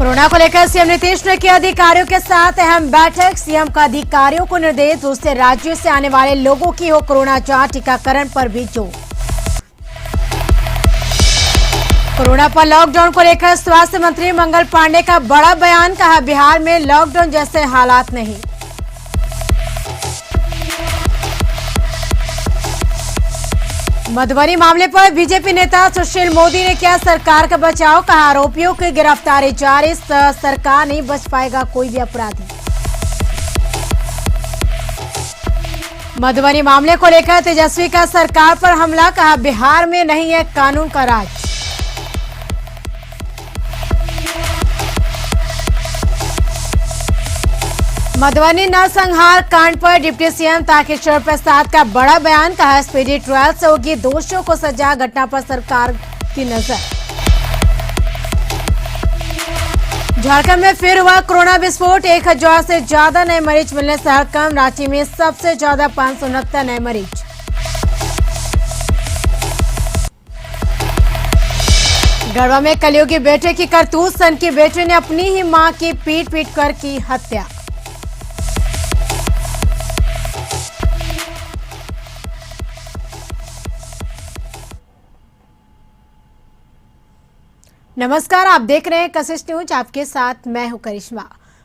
Corona को लेकर CM Nitish ने किया अधिकारियों के साथ अहम बैठक। सीएम का अधिकारियों को निर्देश, दूसरे राज्यों से आने वाले लोगों की हो कोरोना जांच, टीकाकरण पर भी जोर। कोरोना पर लॉकडाउन को लेकर स्वास्थ्य मंत्री मंगल पांडे का बड़ा बयान, कहा बिहार में लॉकडाउन जैसे हालात नहीं। मधुबनी मामले पर बीजेपी नेता सुशील मोदी ने किया सरकार का बचाव, कहा आरोपियों की गिरफ्तारी जारी, सरकार नहीं बच पाएगा कोई भी अपराधी। मधुबनी मामले को लेकर तेजस्वी का सरकार पर हमला, कहा बिहार में नहीं है कानून का राज। मधुबनी नरसंहार कांड पर डिप्टी सीएम तारकिशोर प्रसाद का बड़ा बयान, कहा स्पीडी ट्रायल से होगी दोषियों को सजा, घटना पर सरकार की नजर। झारखंड में फिर हुआ कोरोना विस्फोट, 1000 से ज्यादा नए मरीज मिलने से हड़कंप, रांची में सबसे ज्यादा 569 नए मरीज। गढ़वा में कलयुगी बेटे की करतूत, सन की बेटे ने अपनी ही मां की पीट कर की हत्या। नमस्कार, आप देख रहे हैं कशिश न्यूज, आपके साथ मैं हूं करिश्मा।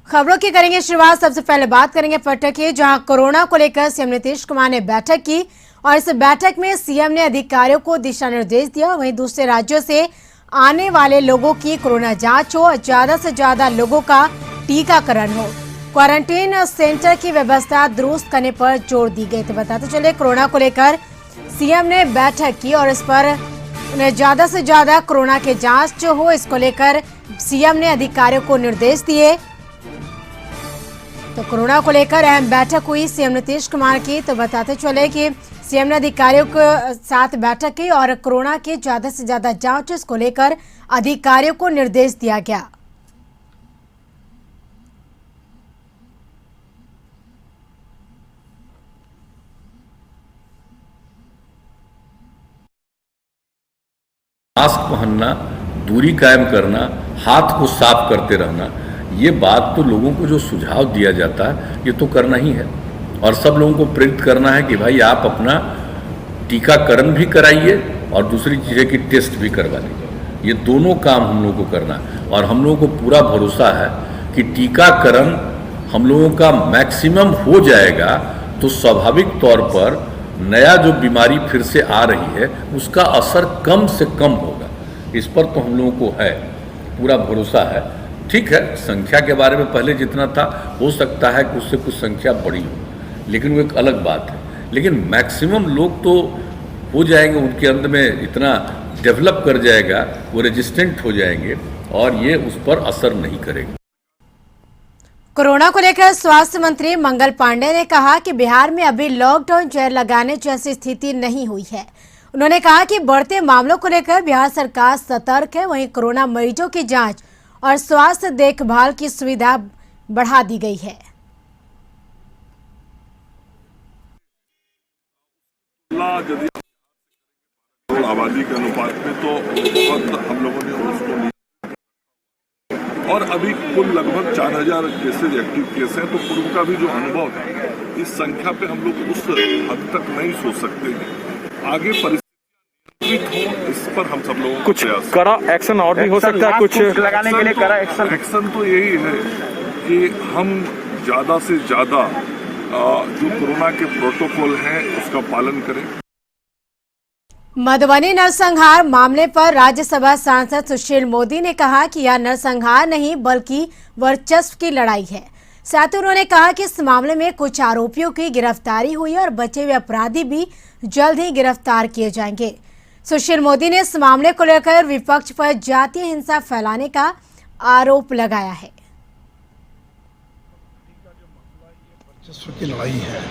खबरों की करेंगे शुरुआत। सबसे पहले बात करेंगे पटना की, जहां कोरोना को लेकर सीएम नीतीश कुमार ने बैठक की और इस बैठक में सीएम ने अधिकारियों को दिशा निर्देश दिया। वहीं दूसरे राज्यों से आने वाले लोगों की कोरोना जांच हो, ज्यादा से ज्यादा लोगों का टीकाकरण हो, क्वारंटीन सेंटर की व्यवस्था दुरुस्त करने पर जोर दी गई। तो बताते चले, कोरोना को लेकर सीएम ने बैठक की और इस पर उन्हें ज्यादा से ज्यादा कोरोना के जांच जो हो, इसको लेकर सीएम ने अधिकारियों को निर्देश दिए। तो कोरोना को लेकर अहम बैठक हुई सीएम नीतीश कुमार की। तो बताते चले कि सीएम ने अधिकारियों के साथ बैठक की और कोरोना की ज्यादा से ज्यादा जांच, इसको लेकर अधिकारियों को निर्देश दिया गया। मास्क पहनना, दूरी कायम करना, हाथ को साफ करते रहना, ये बात तो लोगों को जो सुझाव दिया जाता है ये तो करना ही है। और सब लोगों को प्रेरित करना है कि भाई आप अपना टीकाकरण भी कराइए और दूसरी चीज़ें की टेस्ट भी करवा लीजिए। ये दोनों काम हम लोगों को करना है और हम लोगों को पूरा भरोसा है कि टीकाकरण हम लोगों का मैक्सिमम हो जाएगा तो स्वाभाविक तौर पर नया जो बीमारी फिर से आ रही है उसका असर कम से कम होगा। इस पर तो हम लोगों को है पूरा भरोसा है। ठीक है, संख्या के बारे में पहले जितना था हो सकता है कि उससे कुछ संख्या बढ़ी हो, लेकिन वो एक अलग बात है। लेकिन मैक्सिमम लोग तो हो जाएंगे, उनके अंदर में इतना डेवलप कर जाएगा, वो रेजिस्टेंट हो जाएंगे और ये उस पर असर नहीं करेगा। कोरोना को लेकर स्वास्थ्य मंत्री मंगल पांडे ने कहा कि बिहार में अभी लॉकडाउन लगाने जैसी स्थिति नहीं हुई है। उन्होंने कहा कि बढ़ते मामलों को लेकर बिहार सरकार सतर्क है। वहीं कोरोना मरीजों की जांच और स्वास्थ्य देखभाल की सुविधा बढ़ा दी गई है। आबादी के अनुपात में तो हम लोगों ने उसको और अभी कुल लगभग 4000 केसेज एक्टिव केस हैं। तो पूर्व का भी जो अनुभव है, इस संख्या पे हम लोग उस हद तक नहीं सोच सकते हैं। आगे परिस्थितियां नियंत्रित हो, इस पर हम सब लोगों कुछ कड़ा एक्शन और भी हो सकता है, कुछ लगाने के लिए कड़ा एक्शन तो यही है कि हम ज्यादा से ज्यादा जो कोरोना के प्रोटोकॉल हैं उसका पालन करें। मधुबनी नरसंहार मामले पर राज्यसभा सांसद सुशील मोदी ने कहा कि यह नरसंहार नहीं बल्कि वर्चस्व की लड़ाई है। साथ ही उन्होंने कहा कि इस मामले में कुछ आरोपियों की गिरफ्तारी हुई और बचे हुए अपराधी भी जल्द ही गिरफ्तार किए जाएंगे। सुशील मोदी ने इस मामले को लेकर विपक्ष पर जातीय हिंसा फैलाने का आरोप लगाया है। वर्चस्व की लड़ाई है,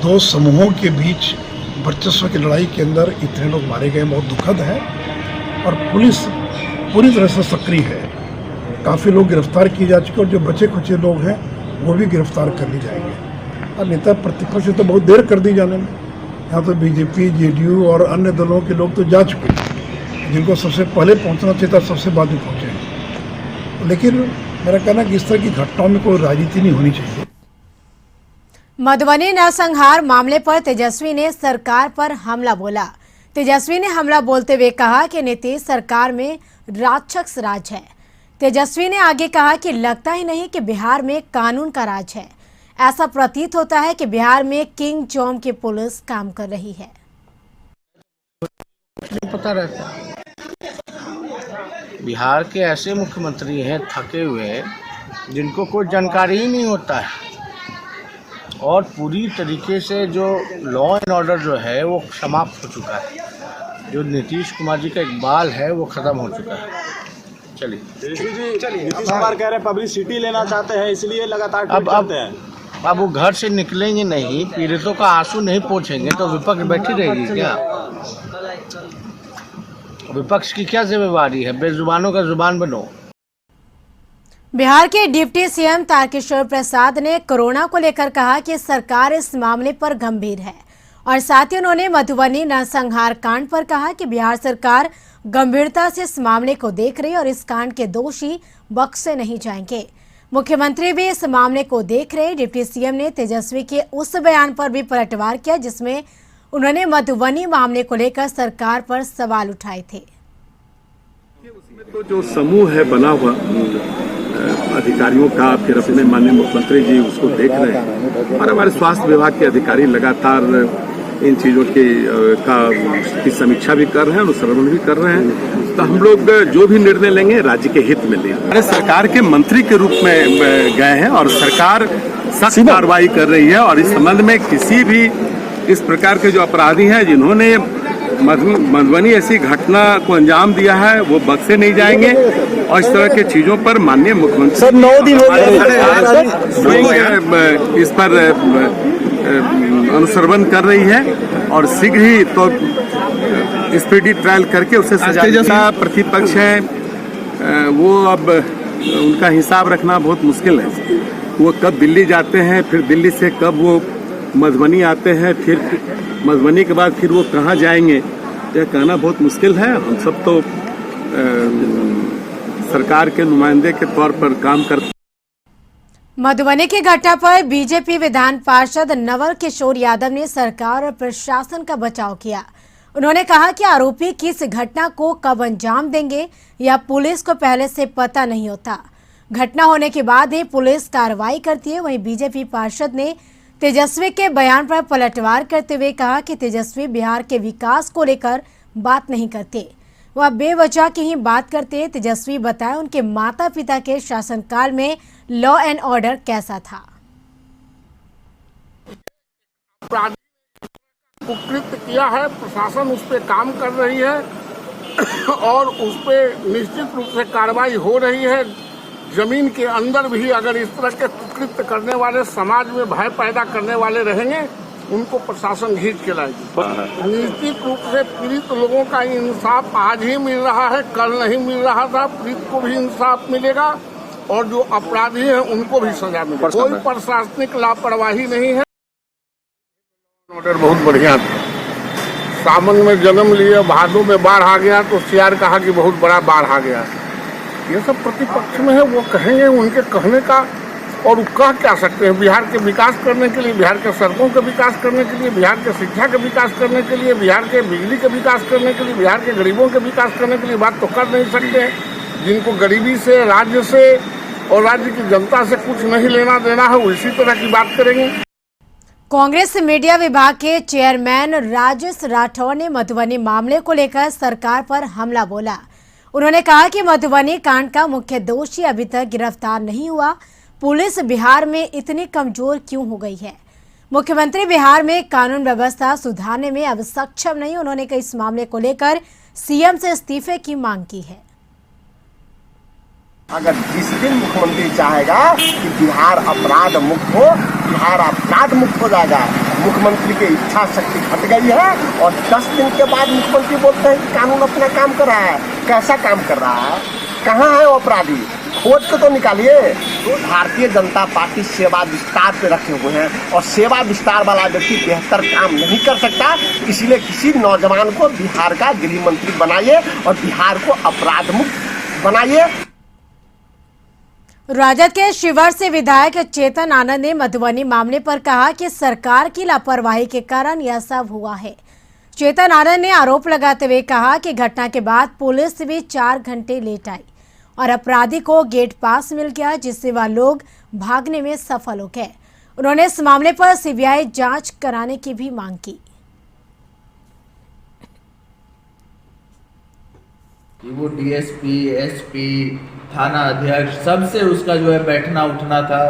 दो समूहों के बीच वर्चस्व की लड़ाई के अंदर इतने लोग मारे गए, बहुत दुखद है। और पुलिस पूरी तरह से सक्रिय है, काफ़ी लोग गिरफ्तार किए जा चुके और जो बचे खुचे लोग हैं वो भी गिरफ्तार कर लिए जाएंगे। और नेता प्रतिपक्ष तो बहुत देर कर दी जाने में, यहाँ तो बीजेपी, जेडीयू और अन्य दलों के लोग तो जा चुके हैं, जिनको सबसे पहले पहुँचना चाहिए था सबसे बाद में पहुँचे हैं। लेकिन मेरा कहना है कि इस तरह की घटनाओं में कोई राजनीति नहीं होनी चाहिए। मधुबनी नरसंहार मामले पर तेजस्वी ने सरकार पर हमला बोला। तेजस्वी ने हमला बोलते हुए कहा कि नीतीश सरकार में राक्षस राज है। तेजस्वी ने आगे कहा कि लगता ही नहीं कि बिहार में कानून का राज है। ऐसा प्रतीत होता है कि बिहार में किंग जॉन की पुलिस काम कर रही है। पता रहता है बिहार के ऐसे मुख्यमंत्री हैं थके हुए जिनको कोई जानकारी ही नहीं होता है, और पूरी तरीके से जो लॉ एंड ऑर्डर जो है वो समाप्त हो चुका है। जो नीतीश कुमार जी का इकबाल है वो खत्म हो चुका है। चलिए नीतीश कुमार कह रहे हैं पब्लिसिटी लेना चाहते हैं, इसलिए लगातार ट्वीट करते हैं। अब वो घर से निकलेंगे नहीं, पीड़ितों का आंसू नहीं पोंछेंगे तो विपक्ष बैठी रहेगी क्या? विपक्ष की क्या जिम्मेवारी है? बेजुबानों का जुबान बनो। बिहार के डिप्टी सीएम तारकिशोर प्रसाद ने कोरोना को लेकर कहा कि सरकार इस मामले पर गंभीर है, और साथ ही उन्होंने मधुबनी नरसंहार कांड पर कहा कि बिहार सरकार गंभीरता से इस मामले को देख रही है और इस कांड के दोषी बख्शे नहीं जाएंगे। मुख्यमंत्री भी इस मामले को देख रहे। डिप्टी सीएम ने तेजस्वी के उस बयान पर भी पलटवार किया जिसमें उन्होंने मधुबनी मामले को लेकर सरकार पर सवाल उठाए थे। तो जो समूह है बना हुआ अधिकारियों का, फिर अपने माननीय मुख्यमंत्री जी उसको देख रहे हैं, और हमारे स्वास्थ्य विभाग के अधिकारी लगातार इन चीज़ों की समीक्षा भी कर रहे हैं, अनुश्रवण भी कर रहे हैं। तो हम लोग जो भी निर्णय लेंगे राज्य के हित में लेंगे। हमारे सरकार के मंत्री के रूप में गए हैं और सरकार सख्त कार्रवाई कर रही है, और इस संबंध में किसी भी इस प्रकार के जो अपराधी हैं जिन्होंने मधुबनी ऐसी घटना को अंजाम दिया है वो बख्शे नहीं जाएंगे। और इस तरह के चीजों पर माननीय मुख्यमंत्री सर 9 दिन हो गए इस पर अनुश्रवण कर रही है, और शीघ्र ही तो स्पीडी ट्रायल करके उसे सजा। जैसा प्रतिपक्ष है वो अब उनका हिसाब रखना बहुत मुश्किल है। वो कब दिल्ली जाते हैं, फिर दिल्ली से कब वो मधुबनी आते हैं, फिर मधुबनी के बाद फिर वो कहाँ जाएंगे, यह कहना बहुत मुश्किल है। हम सब तो सरकार के नुमाइंदे के तौर पर काम करते। मधुबनी की घटना पर बीजेपी विधान पार्षद नवल किशोर यादव ने सरकार और प्रशासन का बचाव किया। उन्होंने कहा कि आरोपी किस घटना को कब अंजाम देंगे या पुलिस को पहले से पता नहीं होता, घटना होने के बाद ही पुलिस कार्रवाई करती है। वहीं बीजेपी पार्षद ने तेजस्वी के बयान पर पलटवार करते हुए कहा कि तेजस्वी बिहार के विकास को लेकर बात नहीं करते, वह बेवजह की ही बात करते। तेजस्वी बताए उनके माता पिता के शासनकाल में लॉ एंड ऑर्डर कैसा था। कुकृत्य किया है, प्रशासन उस पर काम कर रही है और उस पर निश्चित रूप से कार्रवाई हो रही है। जमीन के अंदर भी अगर इस तरह के कुकृत्य करने वाले, समाज में भय पैदा करने वाले रहेंगे, उनको प्रशासन घींच के लाएगी। निश्चित रूप से पीड़ित लोगों का इंसाफ आज ही मिल रहा है, कल नहीं मिल रहा था। पीड़ित को भी इंसाफ मिलेगा और जो अपराधी हैं उनको भी सजा मिलेगी। कोई प्रशासनिक लापरवाही नहीं है। ऑर्डर बहुत बढ़िया था। सावन में जन्म लिए, भादों में बाढ़ आ गया तो सीआर कहा कि बहुत बड़ा बाढ़ आ गया। ये सब प्रतिपक्ष में है, वो कहेंगे, उनके कहने का। और वो कह क्या सकते हैं? बिहार के विकास करने के लिए, बिहार के सड़कों के विकास करने के लिए, बिहार के शिक्षा के विकास करने के लिए, बिहार के बिजली के विकास करने के लिए, बिहार के गरीबों के विकास करने के लिए बात तो कर नहीं सकते हैं। जिनको गरीबी से, राज्य से और राज्य की जनता से कुछ नहीं लेना देना है, वो इसी तरह की बात करेंगे। कांग्रेस मीडिया विभाग के चेयरमैन राजेश राठौर ने मधुबनी मामले को लेकर सरकार पर हमला बोला। उन्होंने कहा कि मधुबनी कांड का मुख्य दोषी अभी तक गिरफ्तार नहीं हुआ। पुलिस बिहार में इतनी कमजोर क्यों हो गई है? मुख्यमंत्री बिहार में कानून व्यवस्था सुधारने में अब सक्षम नहीं। उन्होंने इस मामले को लेकर सीएम से इस्तीफे की मांग की है। अगर जिस दिन मुख्यमंत्री चाहेगा कि बिहार अपराध मुक्त हो, बिहार अपराध मुक्त हो जाएगा। मुख्यमंत्री की इच्छा शक्ति घट गई है और 10 दिन के बाद मुख्यमंत्री बोलते हैं कि कानून अपना काम कर रहा है। कैसा काम कर रहा है? कहाँ है वो अपराधी? खोज के तो निकालिए। भारतीय जनता पार्टी सेवा विस्तार पे रखे हुए हैं और सेवा विस्तार वाला व्यक्ति बेहतर काम नहीं कर सकता। इसीलिए किसी नौजवान को बिहार का गृह मंत्री बनाइए और बिहार को अपराध मुक्त बनाइए। राजद के शिवर से विधायक चेतन आनंद ने मधुबनी मामले पर कहा कि सरकार की लापरवाही के कारण यह सब हुआ है। चेतन आनंद ने आरोप लगाते हुए कहा कि घटना के बाद पुलिस भी 4 घंटे लेट आई और अपराधी को गेट पास मिल गया, जिससे वह लोग भागने में सफल हो गए। उन्होंने इस मामले पर सीबीआई जांच कराने की भी मांग की। वो डीएसपी, एसपी, थाना अध्यक्ष सबसे उसका जो है बैठना उठना था,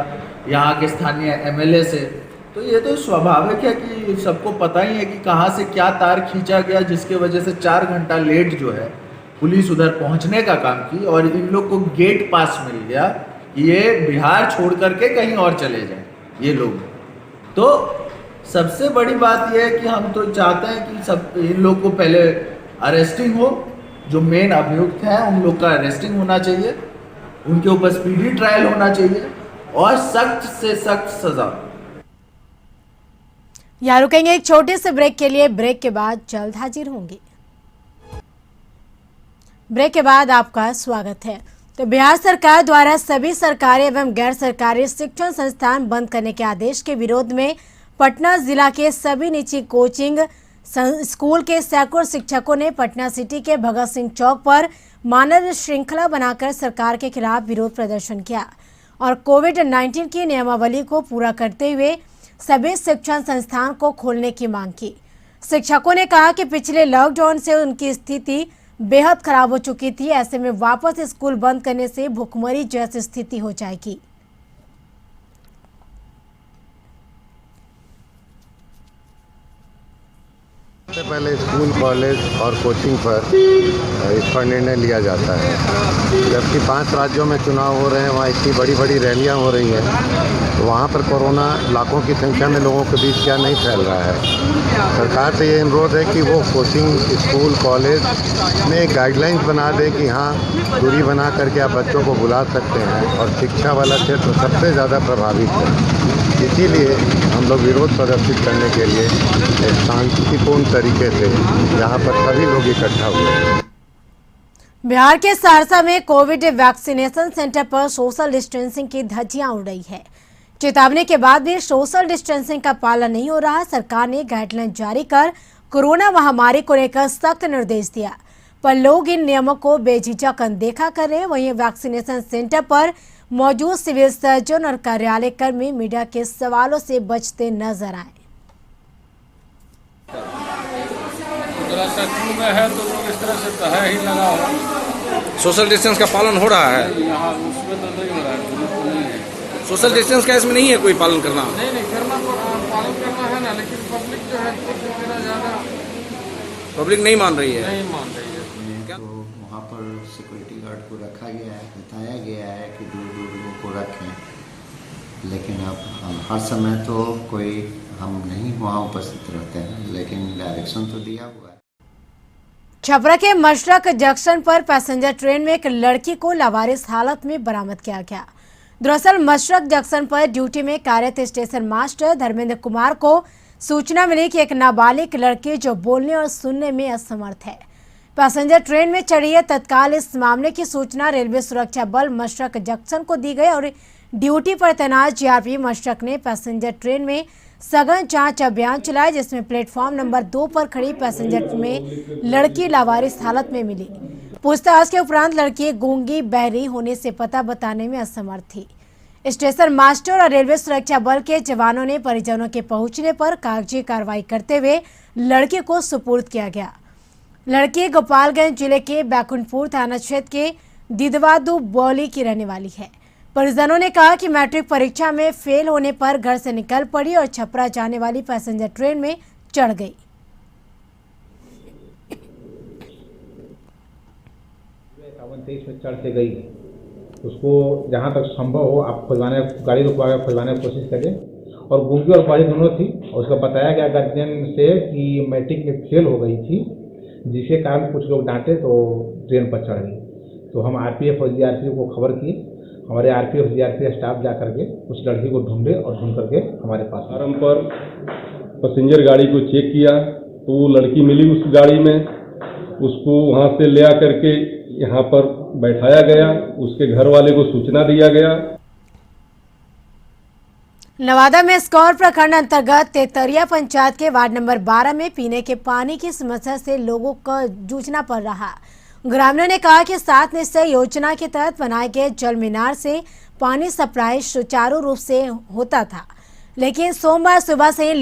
यहाँ के स्थानीय एमएलए से। तो ये तो स्वाभाविक है कि सबको पता ही है कि कहाँ से क्या तार खींचा गया, जिसके वजह से 4 घंटा लेट जो है पुलिस उधर पहुँचने का काम की और इन लोग को गेट पास मिल गया कि ये बिहार छोड़ करके कहीं और चले जाएं ये लोग। तो सबसे बड़ी बात यह है कि हम तो चाहते हैं कि सब इन लोग को पहले अरेस्टिंग हो, जो मेन अभियुक्त हैं उन लोग का अरेस्टिंग होना चाहिए, उनके ऊपर स्पीडी ट्रायल होना चाहिए और सख्त से सख्त सजा। यहाँ रुकेंगे एक छोटे से ब्रेक के लिए। ब्रेक के बाद जल्द हाजिर होंगे। ब्रेक के बाद आपका स्वागत है। तो बिहार सरकार द्वारा सभी सरकारी एवं गैर सरकारी शिक्षण संस्थान बंद करने के आदेश के विरोध में पटना जिला के सभी निजी कोचिंग स्कूल के सैकड़ों शिक्षकों ने पटना सिटी के भगत सिंह चौक पर मानव श्रृंखला बनाकर सरकार के खिलाफ विरोध प्रदर्शन किया और कोविड-19 की नियमावली को पूरा करते हुए सभी शिक्षण संस्थान को खोलने की मांग की। शिक्षकों ने कहा कि पिछले लॉकडाउन से उनकी स्थिति बेहद खराब हो चुकी थी, ऐसे में वापस स्कूल बंद करने से भुखमरी जैसी स्थिति हो जाएगी। सबसे पहले स्कूल, कॉलेज और कोचिंग पर इस पर निर्णय लिया जाता है। जबकि 5 राज्यों में चुनाव हो रहे हैं, वहाँ इतनी बड़ी बड़ी रैलियाँ हो रही हैं, तो वहाँ पर कोरोना लाखों की संख्या में लोगों के बीच क्या नहीं फैल रहा है। सरकार से ये अनुरोध है कि वो कोचिंग, स्कूल, कॉलेज में गाइडलाइंस बना दें कि हाँ दूरी बना करके आप बच्चों को बुला सकते हैं और शिक्षा वाला क्षेत्र सबसे ज़्यादा प्रभावित है। इसीलिए हम लोग विरोध प्रदर्शित करने के लिए एक शांतिपूर्ण तरीके से यहाँ पर सभी लोग इकट्ठा हुए। बिहार के सहरसा में कोविड वैक्सीनेशन सेंटर पर सोशल डिस्टेंसिंग की धज्जियां उड़ रही है। चेतावनी के बाद भी सोशल डिस्टेंसिंग का पालन नहीं हो रहा। सरकार ने गाइडलाइन जारी कर कोरोना महामारी को लेकर सख्त निर्देश दिया, पर लोग इन नियमों को बेझिझक अनदेखा कर रहे हैं। वहीं वैक्सीनेशन सेंटर पर मौजूद सिविल सर्जन और कार्यालय कर्मी मीडिया के सवालों से बचते नजर आए। है तो लोग इस तरह से है ही लगा हो। सोशल डिस्टेंस का पालन हो रहा है? यहाँ उसमें तो नहीं हो रहा है। सोशल डिस्टेंस का इसमें नहीं है कोई पालन करना? नहीं करना, पालन करना है ना, लेकिन पब्लिक जो है ज़्यादा पब्लिक नहीं मान रही है। नहीं मान रही है। तो वहाँ पर सिक्योरिटी गार्ड को रखा गया है, बताया गया है कि दूर लोगों को रखें, लेकिन अब हम हर समय तो कोई हम नहीं वहाँ उपस्थित रहते हैं, लेकिन डायरेक्शन तो दिया हुआ है। छपरा के मशरक जंक्शन पर पैसेंजर ट्रेन में एक लड़की को लावारिस हालत में बरामद किया गया। दरअसल मशरक जंक्शन पर ड्यूटी में कार्यरत स्टेशन मास्टर धर्मेंद्र कुमार को सूचना मिली कि एक नाबालिग लड़की जो बोलने और सुनने में असमर्थ है पैसेंजर ट्रेन में चढ़ी है। तत्काल इस मामले की सूचना रेलवे सुरक्षा बल मशरक जंक्शन को दी गई और ड्यूटी पर तैनात जीआरपी मशरक ने पैसेंजर ट्रेन में सघन जांच अभियान चलाया, जिसमें प्लेटफॉर्म नंबर 2 पर खड़ी पैसेंजर में लड़की लावारिस हालत में मिली। पूछताछ के उपरांत लड़की गूंगी बहरी होने से पता बताने में असमर्थ थी। स्टेशन मास्टर और रेलवे सुरक्षा बल के जवानों ने परिजनों के पहुंचने पर कागजी कार्रवाई करते हुए लड़की को सुपुर्द किया गया। लड़की गोपालगंज जिले के बैकुंठपुर थाना क्षेत्र के दिदवादू बौली की रहने वाली है। परिजनों ने कहा कि मैट्रिक परीक्षा में फेल होने पर घर से निकल पड़ी और छपरा जाने वाली पैसेंजर ट्रेन में चढ़ गई। 23 में चढ़ के गई, उसको जहाँ तक संभव हो आप खुलवाने, गाड़ी रुकवा खुलवाने की कोशिश करें। और गूंगी और बारी दोनों थी और उसका बताया गया गार्जियन से कि मैट्रिक में फेल हो गई थी, जिसके कारण कुछ लोग डांटे तो ट्रेन पर चढ़ गई। तो हम आरपीएफ और जीआरपी को खबर की, हमारे आरपीएफ जीआरपी स्टाफ जा करके उस लड़की को ढूंढे और ढूंढ करके हमारे पास आरंभ पर पैसेंजर गाड़ी को चेक किया तो वो लड़की मिली उस गाड़ी में। उसको वहाँ से ले आकर के यहाँ पर बैठाया गया, उसके घर वाले को सूचना दिया गया। नवादा में स्कौर प्रखंड अंतर्गत तेतरिया पंचायत के वार्ड नंबर 12 में पीने के पानी की समस्या से लोगों को जूझना पड़ रहा। ग्रामीणों ने कहा कि 7 निश्चय योजना के तहत बनाए गए जल मीनार से पानी सप्लाई सुचारू रूप से होता था, लेकिन सोमवार सुबह से ही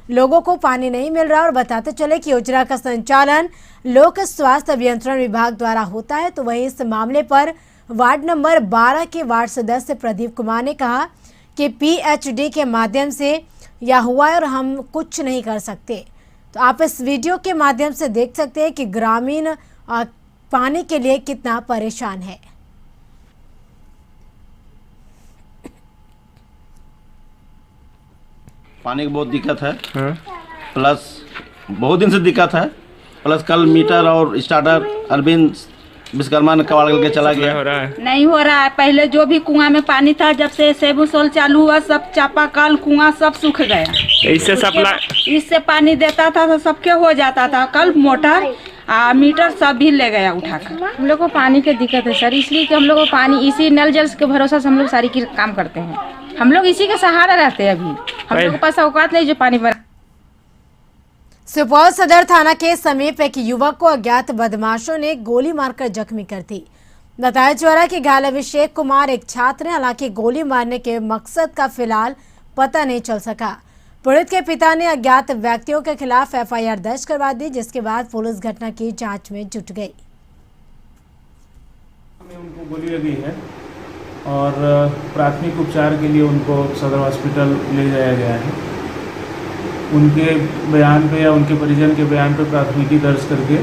लोगों को पानी नहीं मिल रहा। और बताते चले कि योजना का संचालन लोक स्वास्थ्य अभियंत्रण विभाग द्वारा होता है। तो वहीं इस मामले पर वार्ड नंबर 12 के वार्ड सदस्य प्रदीप कुमार ने कहा कि PHD के माध्यम से यह हुआ है और हम कुछ नहीं कर सकते। तो आप इस वीडियो के माध्यम से देख सकते हैं कि ग्रामीण पानी के लिए कितना परेशान है। पानी की बहुत दिक्कत है, प्लस बहुत दिन से दिक्कत है, प्लस कल मीटर और स्टार्टर अरविंद विश्वकर्मा ने कबाड़ करके चला गया। नहीं हो रहा है। पहले जो भी कुआं में पानी था, जब से सेबुसोल चालू हुआ, सब चापाकल कुआं सब सूख गया। इससे पानी देता था तो सबके हो जाता था। कल मोटर मीटर सब भी ले गया उठाकर। हम लोग को पानी की दिक्कत है सर, इसलिए कि हम लोग को पानी इसी नल जल के भरोसा से हम लोग सारी काम करते हैं। हम लोग इसी के सहारा रहते हैं। अभी हम लोग के पास औकात नहीं जो पानी भर। सुपौल सदर थाना के समीप एक युवक को अज्ञात बदमाशों ने गोली मारकर जख्मी कर दी। बताया जा रहा है कि घायल अभिषेक कुमार एक छात्र है। हालांकि गोली मारने के मकसद का फिलहाल पता नहीं चल सका। पीड़ित के पिता ने अज्ञात व्यक्तियों के खिलाफ FIR दर्ज करवा दी, जिसके बाद पुलिस घटना की जांच में जुट गई। उनको गोली लगी है और प्राथमिक उपचार के लिए उनको सदर हॉस्पिटल ले जाया गया है। उनके बयान पे या उनके परिजन के बयान पे प्राथमिकी दर्ज करके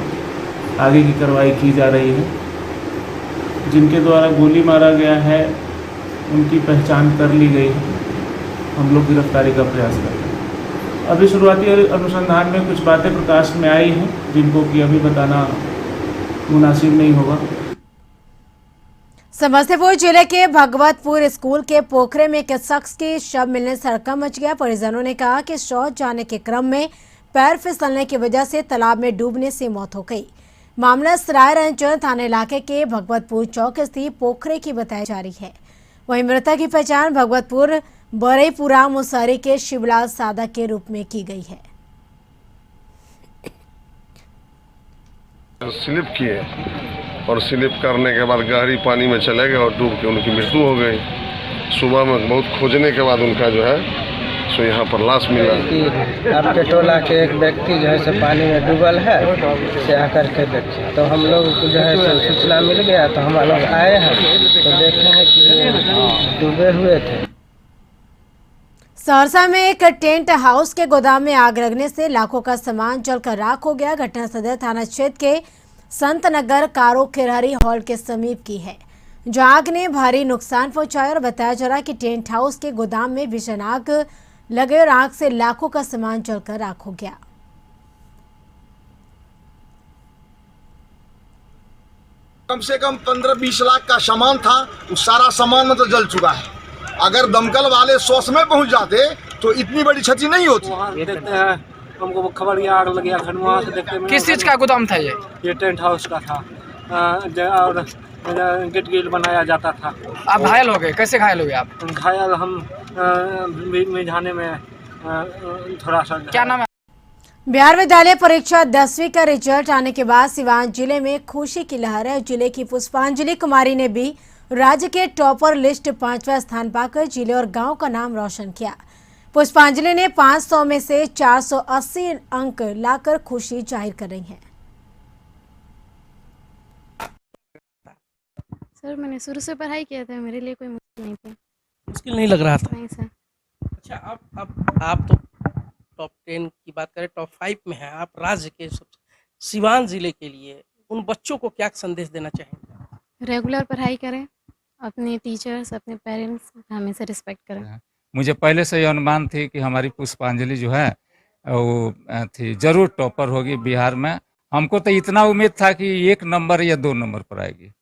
आगे की कार्रवाई की जा रही है। जिनके द्वारा गोली मारा गया है उनकी पहचान कर ली गई है। हम लोग गिरफ्तारी का प्रयास कर रहे हैं। अभी शुरुआती अनुसंधान में कुछ बातें प्रकाश में आई हैं जिनको कि अभी बताना मुनासिब नहीं होगा। समस्तीपुर जिले के भगवतपुर स्कूल के पोखरे में एक शख्स की शव मिलने से हड़कंप मच गया। परिजनों ने कहा कि शौच जाने के क्रम में पैर फिसलने की वजह से तालाब में डूबने से मौत हो गई। मामला सराय रंजन थाना इलाके के भगवतपुर चौक स्थित पोखरे की बताई जा रही है। वहीं मृतक की पहचान भगवतपुर बरेपुरा मुसहरी के शिवलाल सादा के रूप में की गई है। स्लिप किए और स्लिप करने के बाद गहरी पानी में चले गए और डूब के उनकी मृत्यु हो गई। सुबह में बहुत खोजने के बाद उनका जो है सो यहाँ पर लाश मिला। आपके टोला के एक व्यक्ति जो है सो पानी में डूबल है, से आकर के देखे तो हम लोग को जो है सो सूचना मिल गया, तो हम लोग आए हैं तो देखे हैं कि डूबे हुए थे। सहरसा में एक टेंट हाउस के गोदाम में आग लगने से लाखों का सामान जलकर राख हो गया। घटना सदर थाना क्षेत्र के संत नगर कारो खिरहरी हॉल के समीप की है, जहां आग ने भारी नुकसान पहुंचाया। और बताया जा रहा है कि टेंट हाउस के गोदाम में भीषण आग लगे और आग से लाखों का सामान जलकर राख हो गया। कम से कम 15-20 लाख का सामान था, उस सारा सामान में तो जल चुका है। अगर दमकल वाले 100 में पहुंच जाते तो इतनी बड़ी क्षति नहीं होती। ये देखते हैं, हमको खबर ये आग लगी है। वहाँ से देखते हैं किस चीज का गोदाम था ये टेंट हाउस का था और गेट गिल बनाया जाता था। आप घायल हो गए? कैसे घायल हो गए आप? घायल हम मिझाने में थोड़ा सा। क्या नाम है? बिहार विद्यालय परीक्षा 10वीं का रिजल्ट आने के बाद सिवान जिले में खुशी की लहर है। जिले की पुष्पांजलि कुमारी ने भी राज्य के टॉपर लिस्ट 5वां स्थान पाकर जिले और गांव का नाम रोशन किया। पुष्पांजलि ने 500 में से 480 अंक लाकर खुशी जाहिर कर रही हैं। सर मैंने शुरू से पढ़ाई किया था, मेरे लिए कोई मुश्किल नहीं थी। मुश्किल नहीं लग रहा था? नहीं सर। अच्छा, आप तो टॉप 10 की बात करें, टॉप 5 में हैं आप। राज्य के सिवान जिले के लिए उन बच्चों को क्या संदेश देना चाहेंगे? रेगुलर पढ़ाई करें, अपने टीचर्स अपने पेरेंट्स का हमेशा रिस्पेक्ट करें। मुझे पहले से ये अनुमान थी कि हमारी पुष्पांजलि जो है वो थी जरूर टॉपर होगी बिहार में। हमको तो इतना उम्मीद था कि 1 नंबर या 2 नंबर पर आएगी।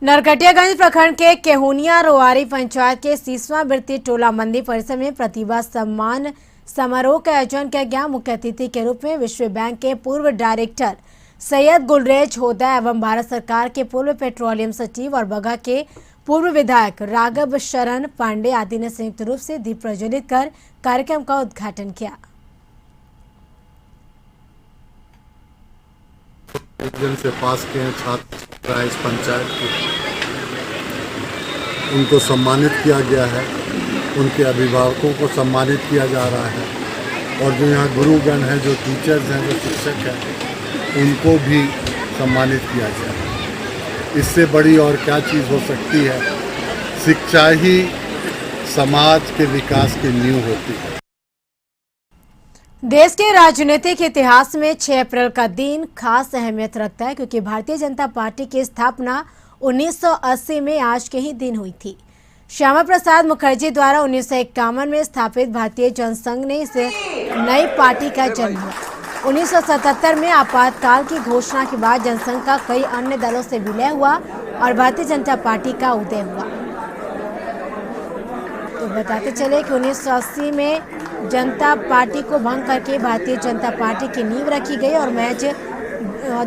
नरकटियागंज प्रखंड के केहुनिया रोआरी पंचायत के 30वां वृत्ति टोला मंदिर परिसर में प्रतिभा सम्मान समारोह का आयोजन किया गया। मुख्य अतिथि के रूप में विश्व बैंक के पूर्व डायरेक्टर सैयद गुलरेज होदा एवं भारत सरकार के पूर्व पेट्रोलियम सचिव और बगहा के पूर्व विधायक राघव शरण पांडे आदि ने संयुक्त रूप से दीप प्रज्वलित कर कार्यक्रम का उद्घाटन किया। जन से पास किए हैं छात्र इस पंचायत को, उनको सम्मानित किया गया है, उनके अभिभावकों को सम्मानित किया जा रहा है और जो यहाँ गुरुगण हैं, जो टीचर्स हैं, जो शिक्षक हैं, उनको भी सम्मानित किया जाए। इससे बड़ी और क्या चीज़ हो सकती है। शिक्षा ही समाज के विकास की नींव होती है। देश के राजनीतिक इतिहास में 6 अप्रैल का दिन खास अहमियत रखता है क्योंकि भारतीय जनता पार्टी की स्थापना 1980 में आज के ही दिन हुई थी। श्यामा प्रसाद मुखर्जी द्वारा 1951 में स्थापित भारतीय जनसंघ ने इस नई पार्टी का जन्म हुआ। 1977 में आपातकाल की घोषणा के बाद जनसंघ का कई अन्य दलों से विलय हुआ और भारतीय जनता पार्टी का उदय हुआ। तो बताते चले कि 1980 में जनता पार्टी को भंग करके भारतीय जनता पार्टी की नींव रखी गई और महज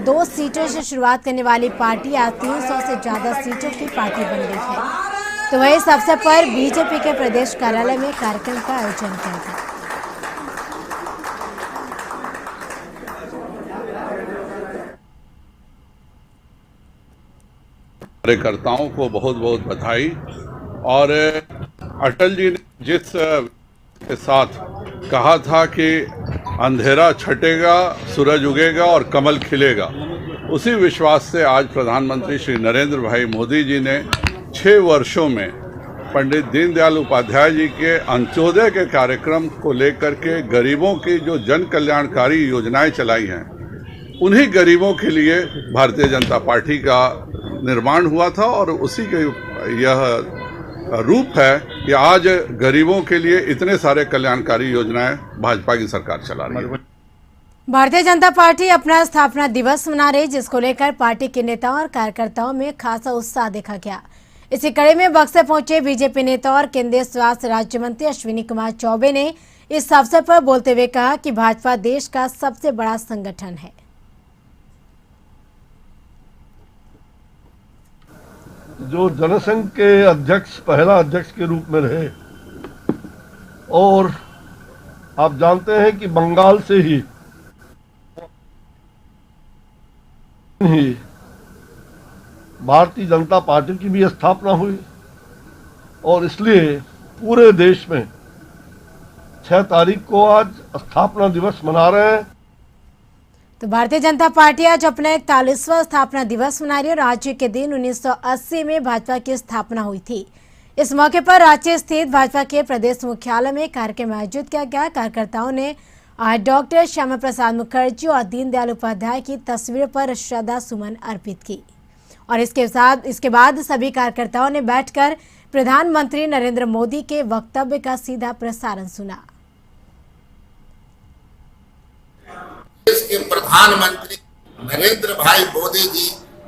2 सीटों से शुरुआत करने वाली पार्टी आज 300 से ज्यादा सीटों की पार्टी बन गई है। तो वही इस अवसर पर बीजेपी के प्रदेश कार्यालय में कार्यक्रम का आयोजन किया गया। कार्यकर्ताओं को बहुत बहुत बधाई। और अटल जी ने जिस के साथ कहा था कि अंधेरा छटेगा, सूरज उगेगा और कमल खिलेगा, उसी विश्वास से आज प्रधानमंत्री श्री नरेंद्र भाई मोदी जी ने 6 वर्षों में पंडित दीनदयाल उपाध्याय जी के अंत्योदय के कार्यक्रम को लेकर के गरीबों की जो जन कल्याणकारी योजनाएं चलाई हैं, उन्हीं गरीबों के लिए भारतीय जनता पार्टी का निर्माण हुआ था और उसी के यह रूप है कि आज गरीबों के लिए इतने सारे कल्याणकारी योजनाएं भाजपा की सरकार चला रही है। भारतीय जनता पार्टी अपना स्थापना दिवस मना रही, जिसको लेकर पार्टी के नेताओं और कार्यकर्ताओं में खासा उत्साह देखा गया। इसी कड़ी में बक्सर पहुंचे बीजेपी नेता और केंद्रीय स्वास्थ्य राज्य मंत्री अश्विनी कुमार चौबे ने इस अवसर पर बोलते हुए कहा कि भाजपा देश का सबसे बड़ा संगठन है। जो जनसंघ के अध्यक्ष, पहला अध्यक्ष के रूप में रहे और आप जानते हैं कि बंगाल से ही भारतीय जनता पार्टी की भी स्थापना हुई और इसलिए पूरे देश में 6 तारीख को आज स्थापना दिवस मना रहे हैं। तो भारतीय जनता पार्टी आज अपना 41वां स्थापना दिवस मना रही है और आज के दिन 1980 में भाजपा की स्थापना हुई थी। इस मौके पर रांची स्थित भाजपा के प्रदेश मुख्यालय में कार्यक्रम आयोजित किया गया। कार्यकर्ताओं ने आज डॉक्टर श्यामा प्रसाद मुखर्जी और दीनदयाल उपाध्याय की तस्वीर पर श्रद्धा सुमन अर्पित की और इसके बाद सभी कार्यकर्ताओं ने बैठकर प्रधानमंत्री नरेंद्र मोदी के वक्तव्य का सीधा प्रसारण सुना। देश के प्रधानमंत्री नरेंद्र भाई मोदी जी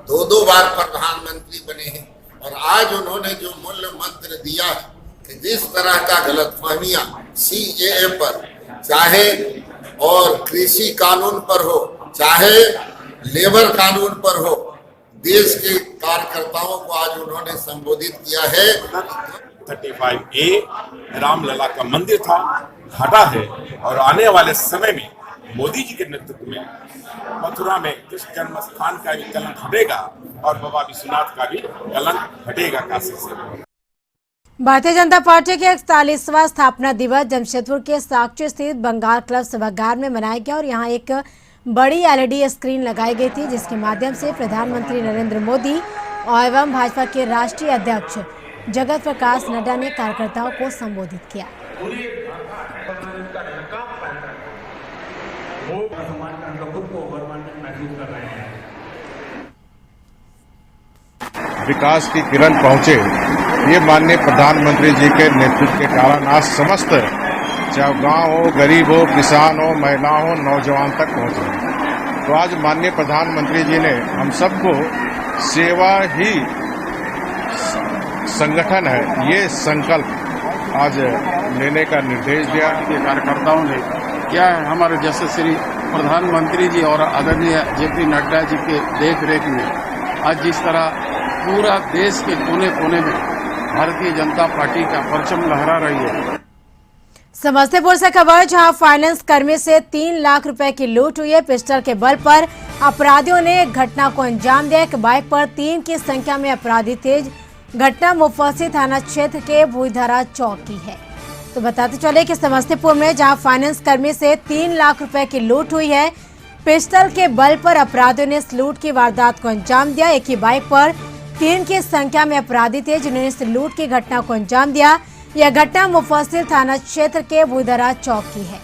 2 बार प्रधानमंत्री बने हैं और आज उन्होंने जो मूल्य मंत्र दिया है कि जिस तरह का गलतफहमियां CAA पर, चाहे और कृषि कानून पर हो, चाहे लेबर कानून पर हो, देश के कार्यकर्ताओं को आज उन्होंने संबोधित किया है। 35A रामलला का मंदिर था, हटा है और आने वाले समय में मोदी जी के नेतृत्व में मथुरा में कृष्ण जन्म स्थान का भी कलंक हटेगा और बाबा विश्वनाथ का भी कलंक हटेगा काशी से। भारतीय जनता पार्टी के 41वां स्थापना दिवस जमशेदपुर के साक्षी स्थित बंगाल क्लब सभागार में मनाया गया और यहां एक बड़ी LED स्क्रीन लगाई गई थी, जिसके माध्यम से प्रधानमंत्री नरेंद्र मोदी और एवं भाजपा के राष्ट्रीय अध्यक्ष जगत प्रकाश नड्डा ने कार्यकर्ताओं को संबोधित किया। विकास की किरण पहुंचे, ये माननीय प्रधानमंत्री जी के नेतृत्व के कारण आज समस्त, चाहे गांव हो, गरीब हो, किसान हो, महिला हो, नौजवान तक पहुंचे। तो आज माननीय प्रधानमंत्री जी ने हम सबको सेवा ही संगठन है, ये संकल्प आज लेने का निर्देश दिया। कार्यकर्ताओं ने क्या है, हमारे जैसे श्री प्रधानमंत्री जी और आदरणीय जेपी नड्डा जी के देख रेख में आज जिस तरह पूरा देश के कोने कोने में भारतीय जनता पार्टी का परचम लहरा रही है। समस्तीपुर से खबर, जहां फाइनेंस कर्मी से 3 लाख रुपए की लूट हुई है। पिस्टल के बल पर अपराधियों ने घटना को अंजाम दिया। एक बाइक पर 3 की संख्या में अपराधी तेज। घटना मुफस्सिल थाना क्षेत्र के भूईधरा चौक की है। तो बताते चले कि समस्तीपुर में जहां फाइनेंस कर्मी से 3 लाख रुपए की लूट हुई है, पिस्टल के बल पर अपराधियों ने इस लूट की वारदात को अंजाम दिया। एक ही बाइक पर 3 की संख्या में अपराधी थे जिन्होंने इस लूट की घटना को अंजाम दिया। यह घटना मुफस्सिल थाना क्षेत्र के भूईधरा चौक की है।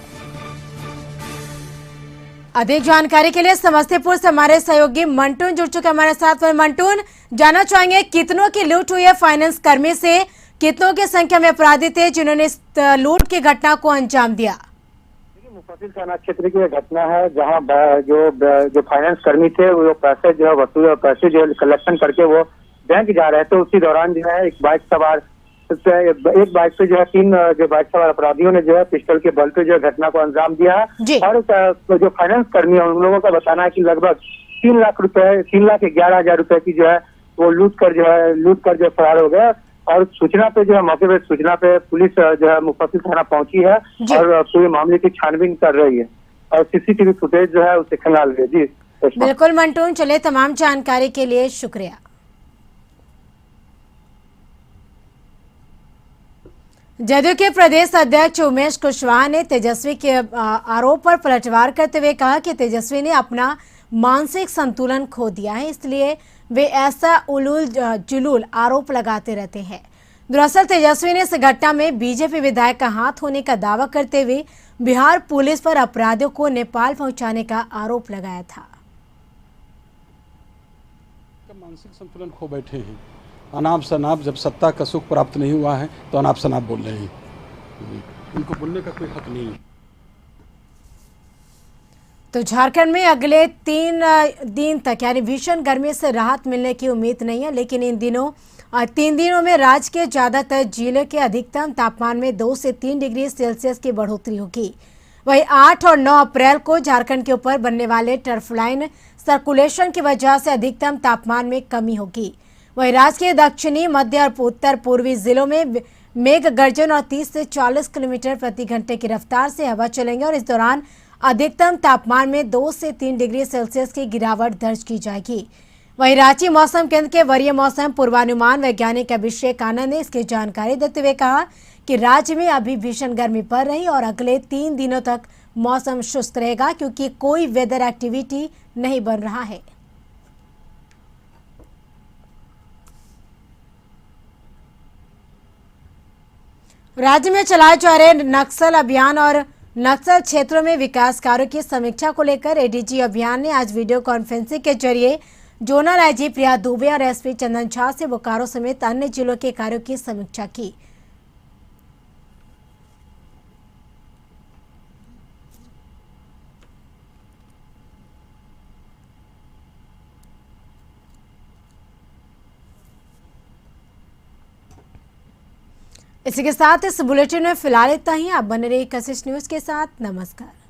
अधिक जानकारी के लिए समस्तीपुर से हमारे सहयोगी मंटून जुड़ चुके हमारे साथ। मंटून, जानना चाहेंगे कितनों की लूट हुई है फाइनेंस कर्मी से, कितनों की संख्या में अपराधी थे जिन्होंने इस लूट की घटना को अंजाम दिया? मुफस्सिल थाना क्षेत्र की घटना है जहां जो फाइनेंस कर्मी थे वो पैसे जो है वसूल पैसे जो कलेक्शन करके वो बैंक जा रहे थे। उसी दौरान जो है एक बाइक पे जो है 3 जो बाइक सवार अपराधियों ने जो है पिस्टल के बल पे जो है घटना को अंजाम दिया। और जो फाइनेंस कर्मी है उन लोगों का बताना है कि लगभग 3,11,000 रुपए की जो है वो लूट कर फरार हो गया। और सूचना पे जो है मौके पे सूचना पे पुलिस जो है मुफस्सिल थाना पहुंची है और पूरे मामले की छानबीन कर रही है और सीसीटीवी फुटेज जो है उसे खंगाल रही है। जी बिल्कुल मंटून, चले तमाम जानकारी के लिए शुक्रिया। जदयू के प्रदेश अध्यक्ष उमेश कुशवाहा ने तेजस्वी के आरोप पर पलटवार करते हुए कहा कि तेजस्वी ने अपना मानसिक संतुलन खो दिया है, इसलिए वे ऐसा उलूल जुलूल आरोप लगाते रहते हैं। दरअसल तेजस्वी ने इस घटना में बीजेपी विधायक का हाथ होने का दावा करते हुए बिहार पुलिस पर अपराधियों को नेपाल पहुंचाने का आरोप लगाया था। मानसिक संतुलन खो बैठे हैं, अनाप शनाप, जब सत्ता का सुख प्राप्त नहीं हुआ है तो अनाप शनाप बोल रहे हैं। उनको बोलने का कोई हक नहीं है। तो झारखंड में अगले 3 दिन तक यानी भीषण गर्मी से राहत मिलने की उम्मीद नहीं है, लेकिन इन दिनों 3 दिनों में राज्य के ज्यादातर जिले के अधिकतम तापमान में 2 से 3 डिग्री सेल्सियस की बढ़ोतरी होगी। वहीं 8 और 9 अप्रैल को झारखंड के ऊपर बनने वाले टर्फलाइन सर्कुलेशन की वजह से अधिकतम तापमान में कमी होगी। वहीं राज्य के दक्षिणी, मध्य और उत्तर पूर्वी जिलों में मेघ गर्जन और 30 से 40 किलोमीटर प्रति घंटे की रफ्तार से हवा चलेंगे और इस दौरान अधिकतम तापमान में 2 से 3 डिग्री सेल्सियस की गिरावट दर्ज की जाएगी। वहीं रांची मौसम केंद्र के वरीय मौसम पूर्वानुमान वैज्ञानिक अभिषेक आनंद ने इसकी जानकारी देते हुए कहा कि राज्य में अभी भीषण गर्मी पड़ रही और अगले 3 दिनों तक मौसम शुष्क रहेगा क्योंकि कोई वेदर एक्टिविटी नहीं बन रहा है। राज्य में चलाए जा रहे नक्सल अभियान और नक्सल क्षेत्रों में विकास कार्यों की समीक्षा को लेकर एडीजी अभियान ने आज वीडियो कॉन्फ्रेंसिंग के जरिए जोनल आईजी प्रिया दुबे और एसपी चंदन झा से बोकारो समेत अन्य जिलों के कार्यों की समीक्षा की। इसी के साथ इस बुलेटिन में फिलहाल इतना ही। आप बने रहिए कशिश न्यूज के साथ। नमस्कार।